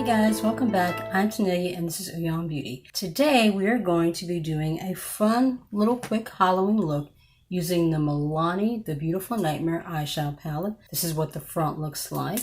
guys, welcome back. I'm Tanelia and this is Uyan Beauty. Today we are going to be doing a fun little quick Halloween look using the Milani The Beautiful Nightmare eyeshadow palette. This is what the front looks like.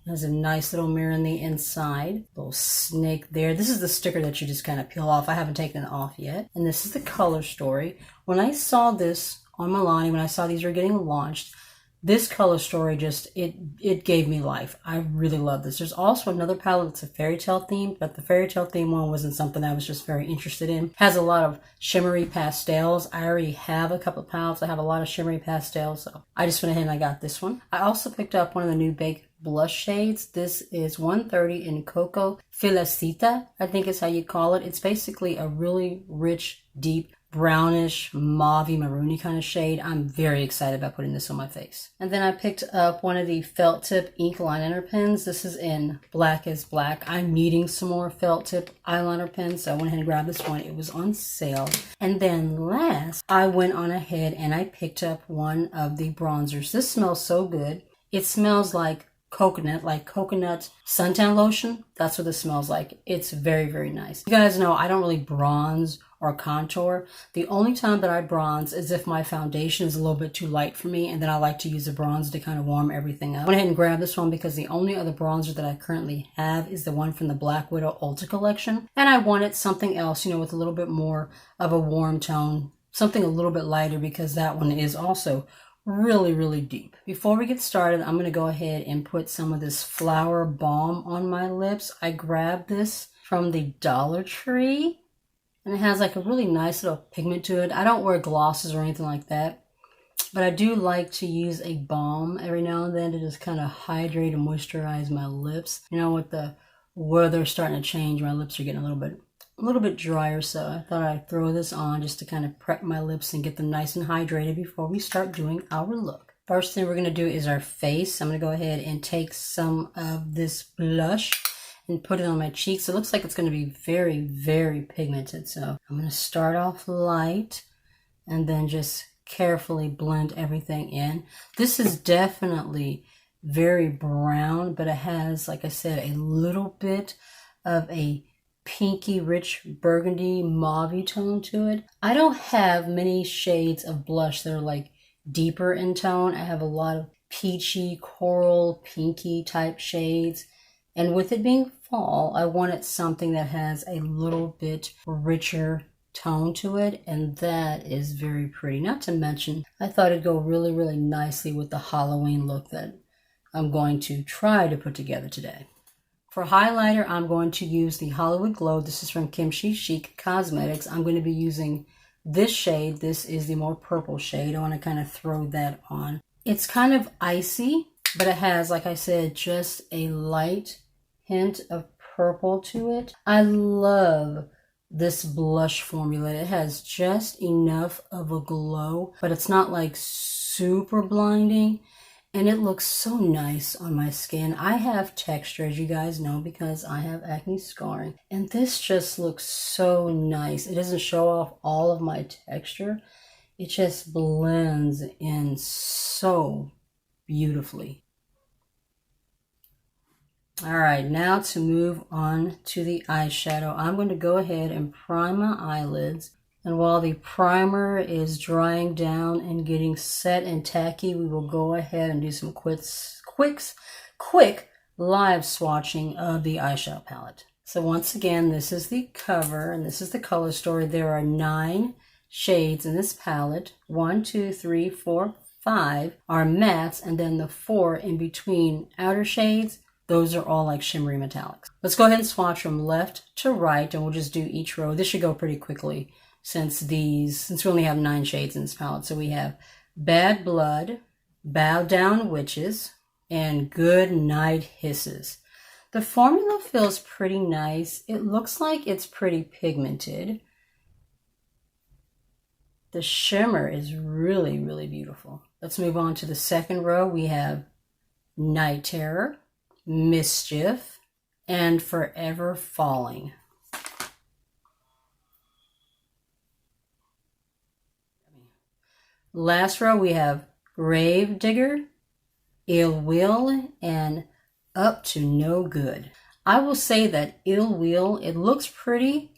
It has a nice little mirror on the inside. Little snake there. This is the sticker that you just kind of peel off. I haven't taken it off yet. And this is the color story. When I saw this on Milani, when I saw these were getting launched, this color story just, it gave me life. I really love this. There's also another palette that's a fairy tale theme, but the fairy tale theme one wasn't something I was just very interested in. Has a lot of shimmery pastels. I already have a couple of palettes. I have a lot of shimmery pastels, so I just went ahead and I got this one. I also picked up one of the new Beige blush shades. This is 130 in Cocoa Felicita, I think is how you'd call it. It's basically a really rich, deep, brownish, mauvey, maroony kind of shade. I'm very excited about putting this on my face. And then I picked up one of the felt tip ink liner pens. This is in Black is Black. I'm needing some more felt tip eyeliner pens, so I went ahead and grabbed this one. It was on sale. And then last, I went on ahead and I picked up one of the bronzers. This smells so good. It smells like coconut suntan lotion. That's what this smells like. It's very, very nice. You guys know I don't really bronze or contour. The only time that I bronze is if my foundation is a little bit too light for me, and then I like to use a bronzer to kind of warm everything up. I went ahead and grabbed this one because the only other bronzer that I currently have is the one from the Black Widow Ulta collection, and I wanted something else, you know, with a little bit more of a warm tone, something a little bit lighter, because that one is also really, really deep. Before we get started, I'm going to go ahead and put some of this Flower Balm on my lips. I grabbed this from the Dollar Tree, and it has like a really nice little pigment to it. I don't wear glosses or anything like that, but I do like to use a balm every now and then to just kind of hydrate and moisturize my lips. You know, with the weather starting to change, my lips are getting a little bit drier, so I thought I'd throw this on just to kind of prep my lips and get them nice and hydrated before we start doing our look. First thing we're going to do is our face. I'm going to go ahead and take some of this blush and put it on my cheeks. It looks like it's going to be very, very pigmented, so I'm going to start off light and then just carefully blend everything in. This is definitely very brown, but it has, like I said, a little bit of a pinky, rich burgundy, mauve tone to it. I don't have many shades of blush that are like deeper in tone. I have a lot of peachy, coral, pinky type shades. And with it being fall, I wanted something that has a little bit richer tone to it, and that is very pretty. Not to mention, I thought it'd go really, really nicely with the Halloween look that I'm going to try to put together today. For highlighter, I'm going to use the Hollywood Glow. This is from Kimchi Chic Cosmetics. I'm going to be using this shade. This is the more purple shade. I want to kind of throw that on. It's kind of icy, but it has, like I said, just a light hint of purple to it. I love this blush formula. It has just enough of a glow, but it's not like super blinding. And it looks so nice on my skin. I have texture, as you guys know, because I have acne scarring. And this just looks so nice. It doesn't show off all of my texture. It just blends in so beautifully. All right, now to move on to the eyeshadow, I'm going to go ahead and prime my eyelids. And while the primer is drying down and getting set and tacky, we will go ahead and do some quick live swatching of the eyeshadow palette. So once again, this is the cover and this is the color story. There are 9 shades in this palette. 1, 2, 3, 4, 5 are mattes, and then the 4 in between outer shades, those are all like shimmery metallics. Let's go ahead and swatch from left to right, and we'll just do each row. This should go pretty quickly since we only have 9 shades in this palette. So we have Bad Blood, Bow Down Witches, and Good Night Hisses. The formula feels pretty nice. It looks like it's pretty pigmented. The shimmer is really, really beautiful. Let's move on to the second row. We have Night Terror, Mischief, and Forever Falling. Last row we have Gravedigger, Ill Will, and Up to No Good. I will say that Ill Wheel, it looks pretty.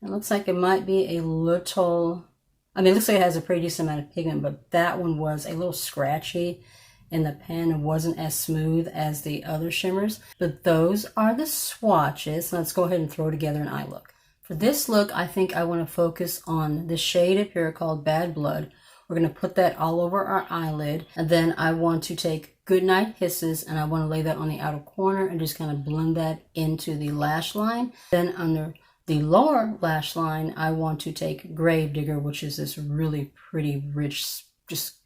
It looks like it might be a little, I mean, it looks like it has a pretty decent amount of pigment, but that one was a little scratchy in the pen. It wasn't as smooth as the other shimmers. But those are the swatches. Let's go ahead and throw together an eye look. For this look, I think I want to focus on the shade up here called Bad Blood. We're going to put that all over our eyelid. And then I want to take Goodnight Hisses and I want to lay that on the outer corner and just kind of blend that into the lash line. Then under the lower lash line, I want to take Gravedigger, which is this really pretty, rich, just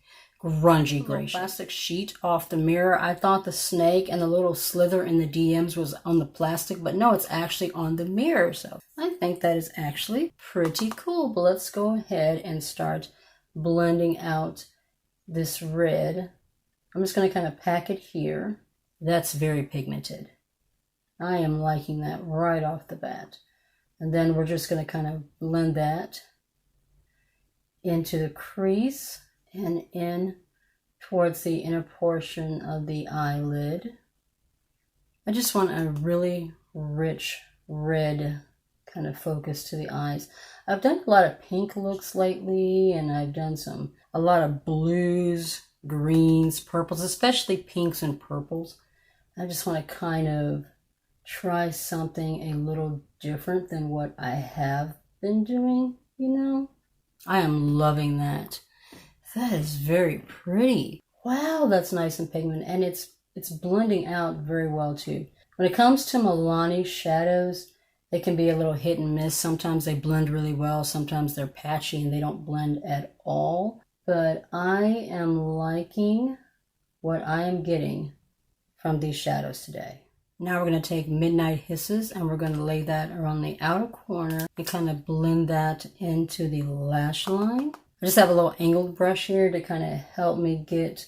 grungy gray plastic sheet off the mirror. I thought the snake and the little slither in the DMs was on the plastic, but no, it's actually on the mirror. So I think that is actually pretty cool. But let's go ahead and start blending out this red. I'm just going to kind of pack it here. That's very pigmented. I am liking that right off the bat. And then we're just going to kind of blend that into the crease and in towards the inner portion of the eyelid. I just want a really rich red kind of focus to the eyes. I've done a lot of pink looks lately, and I've done a lot of blues, greens, purples, especially pinks and purples. I just want to kind of try something a little different than what I have been doing, you know? I am loving that. That is very pretty. Wow, that's nice and pigmented, and it's blending out very well too. When it comes to Milani shadows, they can be a little hit and miss. Sometimes they blend really well, sometimes they're patchy and they don't blend at all. But I am liking what I am getting from these shadows today. Now we're going to take Midnight Hisses and we're going to lay that around the outer corner and kind of blend that into the lash line. I just have a little angled brush here to kind of help me get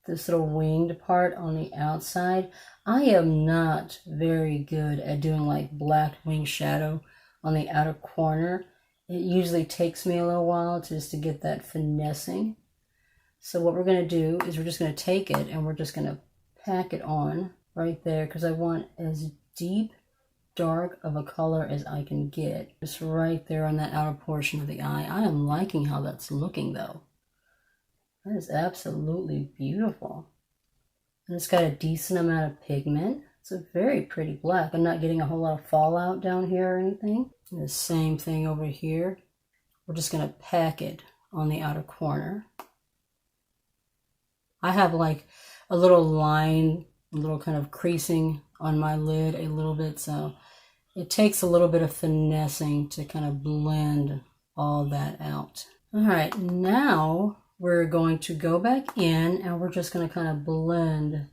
this little winged part on the outside. I am not very good at doing like black wing shadow on the outer corner. It usually takes me a little while just to get that finessing. So what we're going to do is we're just going to take it and we're just going to pack it on right there, because I want as deep dark of a color as I can get. Just right there on that outer portion of the eye. I am liking how that's looking though. That is absolutely beautiful. And it's got a decent amount of pigment. It's a very pretty black. I'm not getting a whole lot of fallout down here or anything. And the same thing over here. We're just going to pack it on the outer corner. I have like a little line, a little kind of creasing on my lid a little bit, so it takes a little bit of finessing to kind of blend all that out. All right, now we're going to go back in and we're just going to kind of blend.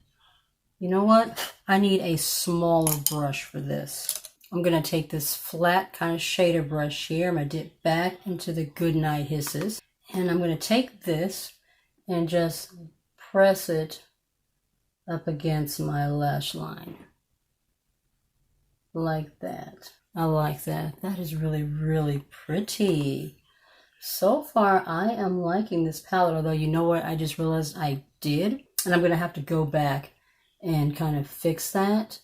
You know what? I need a smaller brush for this. I'm going to take this flat kind of shader brush here. I'm going to dip back into the Goodnight Hisses. And I'm going to take this and just press it up against my lash line. Like that. I like that. That is really, really pretty. So far, I am liking this palette, although you know what I just realized I did? And I'm going to have to go back and kind of fix that.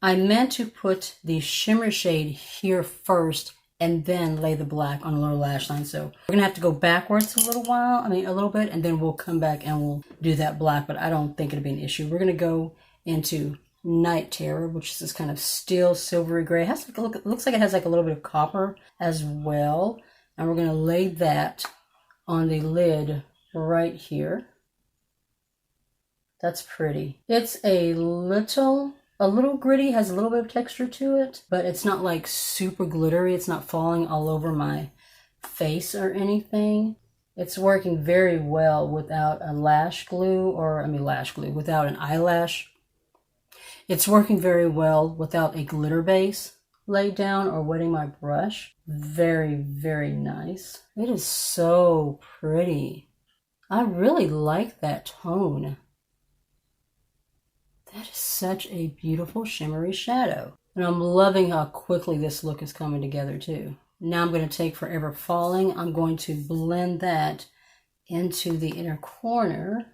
I meant to put the shimmer shade here first and then lay the black on the lower lash line. So we're going to have to go backwards a little bit, and then we'll come back and we'll do that black, but I don't think it'll be an issue. We're going to go into Night Terror, which is this kind of steel silvery gray. It has like it looks like it has like a little bit of copper as well. And we're going to lay that on the lid right here. That's pretty. It's a little gritty, has a little bit of texture to it, but it's not like super glittery. It's not falling all over my face or anything. It's working very well without a lash glue, without an eyelash. It's working very well without a glitter base laid down or wetting my brush. Very, very nice. It is so pretty. I really like that tone. That is such a beautiful shimmery shadow. And I'm loving how quickly this look is coming together too. Now I'm going to take Forever Falling. I'm going to blend that into the inner corner.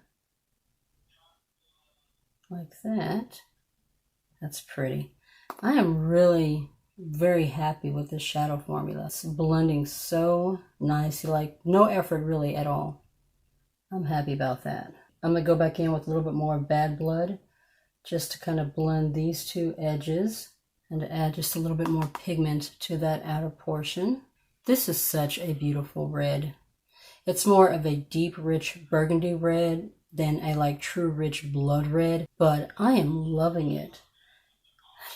Like that. That's pretty. I am really very happy with this shadow formula. It's blending so nicely, like no effort really at all. I'm happy about that. I'm going to go back in with a little bit more Bad Blood just to kind of blend these two edges and to add just a little bit more pigment to that outer portion. This is such a beautiful red. It's more of a deep, rich burgundy red than a like true rich blood red, but I am loving it.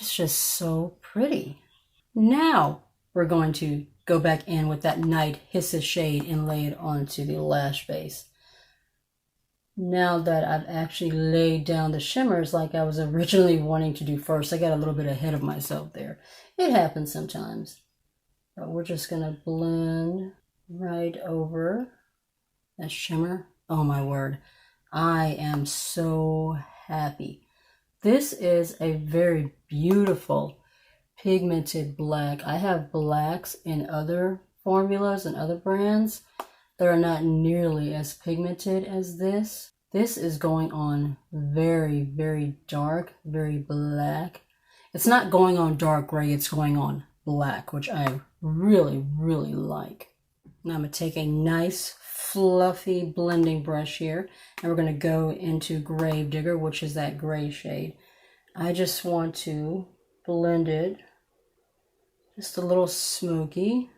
It's just so pretty. Now we're going to go back in with that Night Hisses shade and lay it onto the lash base. Now that I've actually laid down the shimmers like I was originally wanting to do first, I got a little bit ahead of myself there. It happens sometimes. But we're just going to blend right over that shimmer. Oh my word. I am so happy. This is a very beautiful pigmented black. I have blacks in other formulas and other brands that are not nearly as pigmented as this. This is going on very, very dark, very black. It's not going on dark gray, it's going on black, which I really, really like. Now I'm going to take a nice fluffy blending brush here, and we're going to go into Gravedigger, which is that gray shade. I just want to blend it just a little smoky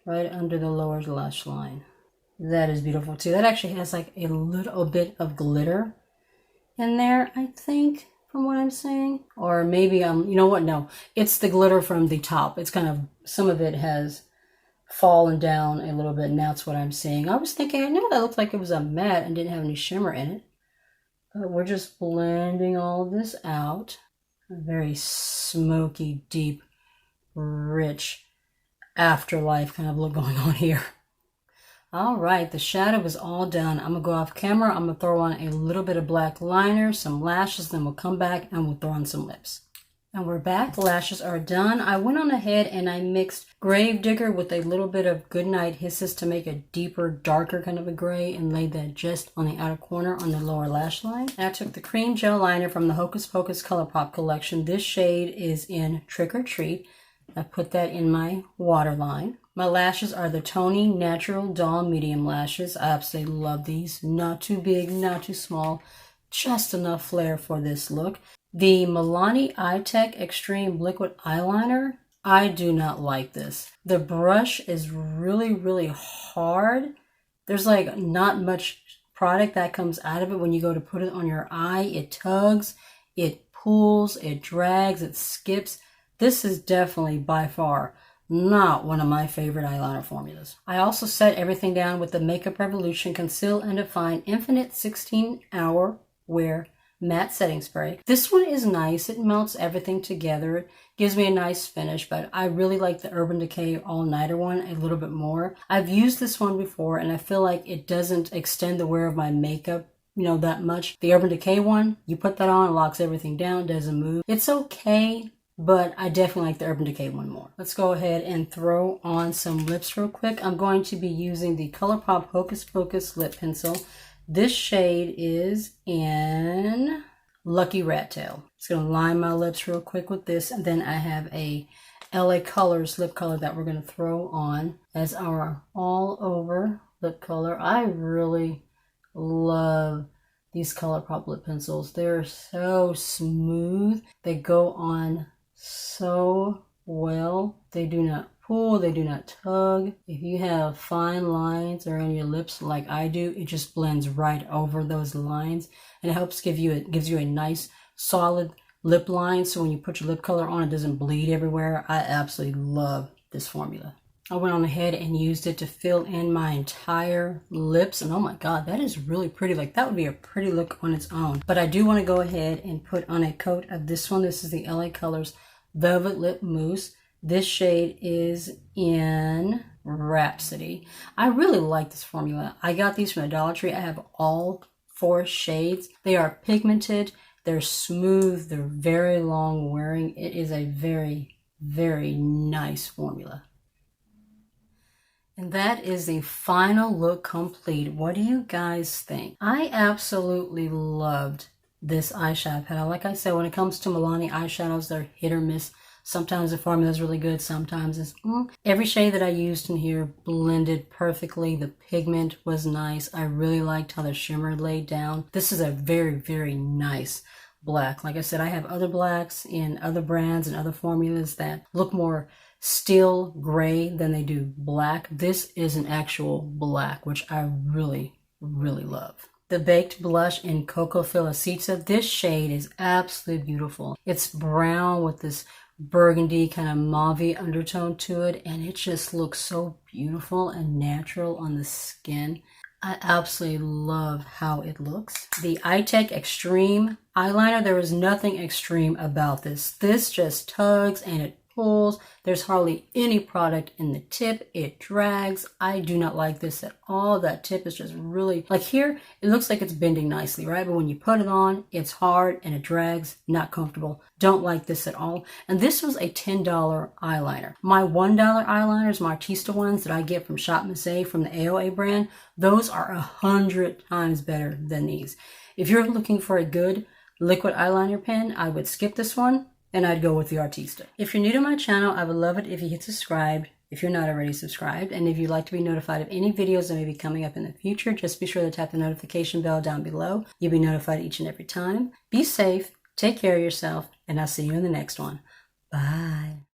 right under the lower lash line. That is beautiful too. That actually has like a little bit of glitter in there, I think, from what I'm saying. Or maybe you know what? No, it's the glitter from the top. It's kind of, some of it has fallen down a little bit, and that's what I'm seeing. I was thinking, I know that looked like it was a matte and didn't have any shimmer in it. But we're just blending all of this out. A very smoky, deep, rich afterlife kind of look going on here. All right, the shadow is all done. I'm gonna go off camera. I'm gonna throw on a little bit of black liner, some lashes, then we'll come back and we'll throw on some lips. And we're back. The lashes are done. I went on ahead and I mixed Gravedigger with a little bit of Goodnight Hisses to make a deeper, darker kind of a gray, and laid that just on the outer corner on the lower lash line. And I took the cream gel liner from the Hocus Pocus Colourpop collection. This shade is in Trick or Treat. I put that in my waterline. My lashes are the Tony Natural Doll Medium Lashes. I absolutely love these. Not too big, not too small. Just enough flare for this look. The Milani Eye-Tech Extreme Liquid Eyeliner. I do not like this. The brush is really, really hard. There's like not much product that comes out of it when you go to put it on your eye. It tugs, it pulls, it drags, it skips. This is definitely by far not one of my favorite eyeliner formulas. I also set everything down with the Makeup Revolution Conceal and Define Infinite 16-Hour Wear Matte Setting Spray. This one is nice. It melts everything together. It gives me a nice finish, but I really like the Urban Decay All Nighter one a little bit more. I've used this one before, and I feel like it doesn't extend the wear of my makeup, you know, that much. The Urban Decay one, you put that on, it locks everything down, doesn't move. It's okay, but I definitely like the Urban Decay one more. Let's go ahead and throw on some lips real quick. I'm going to be using the Colourpop Hocus Pocus Lip Pencil. This shade is in Lucky Rat Tail. Just going to line my lips real quick with this, and then I have a LA Colors lip color that we're going to throw on as our all over lip color. I really love these Colourpop lip pencils. They're so smooth. They go on so well. They do not pull, they do not tug. If you have fine lines around your lips like I do, it just blends right over those lines, and it helps gives you a nice solid lip line, so when you put your lip color on, it doesn't bleed everywhere. I absolutely love this formula. I went on ahead and used it to fill in my entire lips, and oh my god, that is really pretty. Like, that would be a pretty look on its own. But I do want to go ahead and put on a coat of this one. This is the LA Colors Velvet Lip Mousse. This shade is in Rhapsody. I really like this formula. I got these from the Dollar Tree. I have all 4 shades. They are pigmented, they're smooth, they're very long wearing. It is a very, very nice formula. And that is the final look complete. What do you guys think? I absolutely loved this eyeshadow palette. Like I said, when it comes to Milani eyeshadows, they're hit or miss. Sometimes the formula is really good, sometimes it's Every shade that I used in here blended perfectly. The pigment was nice. I really liked how the shimmer laid down. This is a very, very nice black. Like I said, I have other blacks in other brands and other formulas that look more steel gray than they do black. This is an actual black, which I really, really love. The Baked Blush in Cocoa Felicita. This shade is absolutely beautiful. It's brown with this burgundy kind of mauve undertone to it, and it just looks so beautiful and natural on the skin. I absolutely love how it looks. The iTech Extreme eyeliner, there is nothing extreme about this. This just tugs and it pulls. There's hardly any product in the tip. It drags. I do not like this at all. That tip is just really, like here, it looks like it's bending nicely, right? But when you put it on, it's hard and it drags, not comfortable. Don't like this at all. And this was a $10 eyeliner. My $1 eyeliners, my Artista ones that I get from Shop Missy from the AOA brand, those are 100 times better than these. If you're looking for a good liquid eyeliner pen, I would skip this one and I'd go with the Artista. If you're new to my channel, I would love it if you hit subscribe if you're not already subscribed. And if you'd like to be notified of any videos that may be coming up in the future, just be sure to tap the notification bell down below. You'll be notified each and every time. Be safe, take care of yourself, and I'll see you in the next one. Bye.